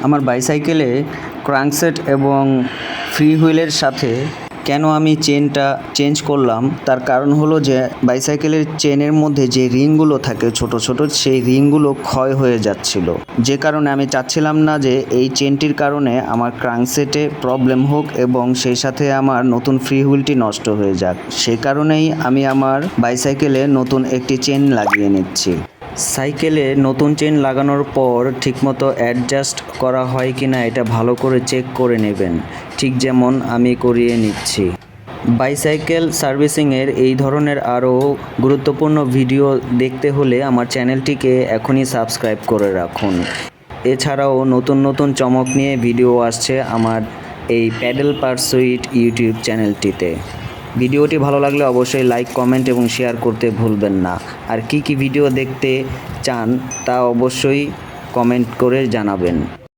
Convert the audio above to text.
আমার বাইসাইকেলে ক্রাঙ্কসেট এবং ফ্রি হুইলের সাথে কেন আমি চেনটা চেঞ্জ করলাম, তার কারণ হলো যে বাইসাইকেলের চেনের মধ্যে যে রিংগুলো থাকে ছোট ছোট, সেই রিংগুলো ক্ষয় হয়ে যাচ্ছিল, যে কারণে আমি চাচ্ছিলাম না যে এই চেনটির কারণে আমার ক্রাঙ্কসেটে প্রবলেম হোক এবং সেই সাথে আমার নতুন ফ্রি হুইলটি নষ্ট হয়ে যাক। সেই কারণেই আমি আমার বাইসাইকেলে নতুন একটি চেন লাগিয়ে নিচ্ছি। সাইকেলে নতুন চেন লাগানোর পর ঠিকমতো অ্যাডজাস্ট করা হয় কিনা এটা ভালো করে চেক করে নেবেন, ঠিক যেমন আমি করিয়ে নিচ্ছি। বাইসাইকেল সার্ভিসিংয়ের এই ধরনের আরও গুরুত্বপূর্ণ ভিডিও দেখতে হলে আমার চ্যানেলটিকে এখনই সাবস্ক্রাইব করে রাখুন। এছাড়াও নতুন নতুন চমক নিয়ে ভিডিও আসছে আমার এই প্যাডেল পারসুইট ইউটিউব চ্যানেলটিতে। ভিডিওটি ভালো লাগলে অবশ্যই লাইক, কমেন্ট এবং শেয়ার করতে ভুলবেন না। আর কি ভিডিও দেখতে চান তা অবশ্যই কমেন্ট করে জানাবেন।